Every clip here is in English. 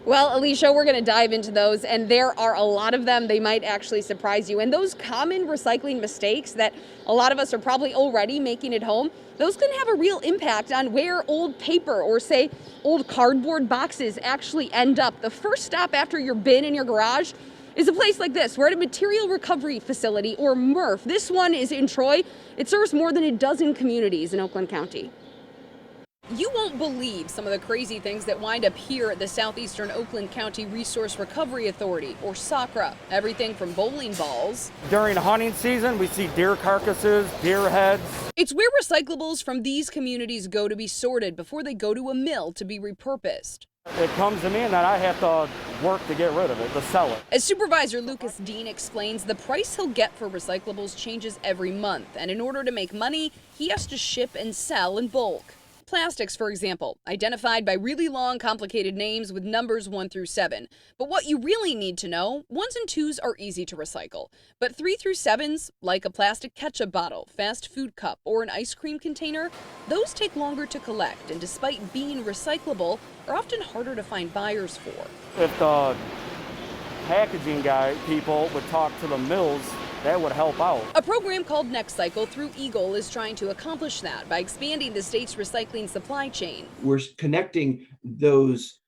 Well, Alicia, we're going to dive into those, and there are a lot of them. They might actually surprise you. And those common recycling mistakes that a lot of us are probably already making at home, those can have a real impact on where old paper or, say, old cardboard boxes actually end up. The first stop after your bin in your garage is a place like this. We're at a material recovery facility, or MRF. This one is in Troy. It serves more than a dozen communities in Oakland County. You won't believe some of the crazy things that wind up here at the Southeastern Oakland County Resource Recovery Authority, or SACRA. Everything from bowling balls. During hunting season, we see deer carcasses, deer heads. It's where recyclables from these communities go to be sorted before they go to a mill to be repurposed. It comes to me and then I have to work to get rid of it, to sell it. As Supervisor Lucas Dean explains, the price he'll get for recyclables changes every month, and in order to make money, he has to ship and sell in bulk. Plastics, for example, identified by really long, complicated names with numbers 1 through 7. But what you really need to know, 1s and 2s are easy to recycle. But 3 through 7s, like a plastic ketchup bottle, fast food cup, or an ice cream container, those take longer to collect and, despite being recyclable, are often harder to find buyers for. If the packaging people would talk to the mills, that would help out. A program called Next Cycle through Eagle is trying to accomplish that by expanding the state's recycling supply chain. We're connecting those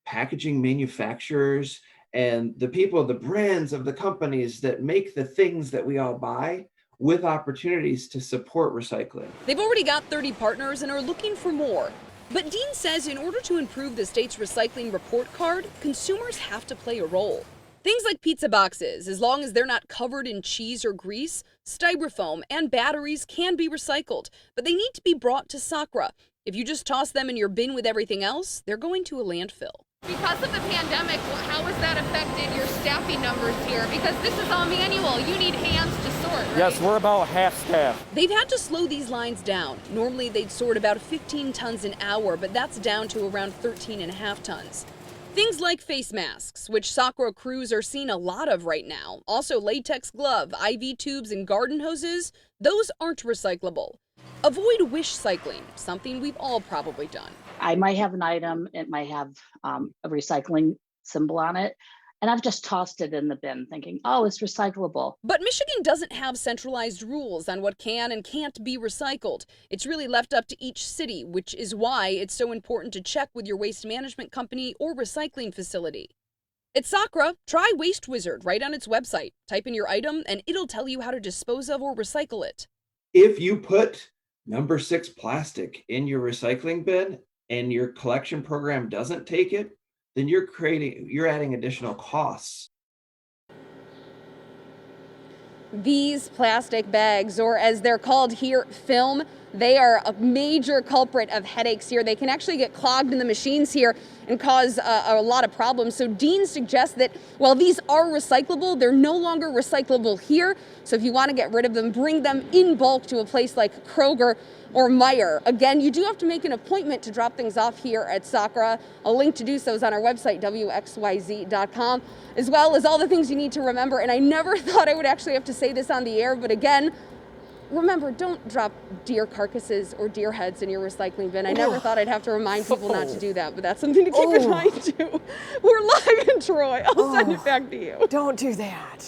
packaging manufacturers and the people, the brands of the companies that make the things that we all buy with opportunities to support recycling. They've already got 30 partners and are looking for more. But Dean says in order to improve the state's recycling report card, consumers have to play a role. Things like pizza boxes, as long as they're not covered in cheese or grease, styrofoam, and batteries can be recycled, but they need to be brought to SACRA. If you just toss them in your bin with everything else, they're going to a landfill. Because of the pandemic, how has that affected your staffing numbers here? Because this is all manual. You need hands to sort, right? Yes, we're about half staff. They've had to slow these lines down. Normally they'd sort about 15 tons an hour, but that's down to around 13.5 tons. Things like face masks, which SACRA crews are seeing a lot of right now. Also latex glove, IV tubes, and garden hoses, those aren't recyclable. Avoid wish cycling, something we've all probably done. I might have an item, it might have a recycling symbol on it, and I've just tossed it in the bin thinking, oh, it's recyclable. But Michigan doesn't have centralized rules on what can and can't be recycled. It's really left up to each city, which is why it's so important to check with your waste management company or recycling facility. At SACRA, try Waste Wizard right on its website. Type in your item and it'll tell you how to dispose of or recycle it. If you put number 6 plastic in your recycling bin and your collection program doesn't take it, then you're adding additional costs. These plastic bags, or as they're called here, film, they are a major culprit of headaches here. They can actually get clogged in the machines here and cause a lot of problems. So Dean suggests that while these are recyclable, they're no longer recyclable here. So if you want to get rid of them, bring them in bulk to a place like Kroger or Meijer. Again, you do have to make an appointment to drop things off here at SACRA. A link to do so is on our website, WXYZ.com, as well as all the things you need to remember. And I never thought I would actually have to say this on the air, but again, remember, don't drop deer carcasses or deer heads in your recycling bin. I never thought I'd have to remind people not to do that, but that's something to keep in mind too. We're live in Troy. I'll send it back to you. Don't do that.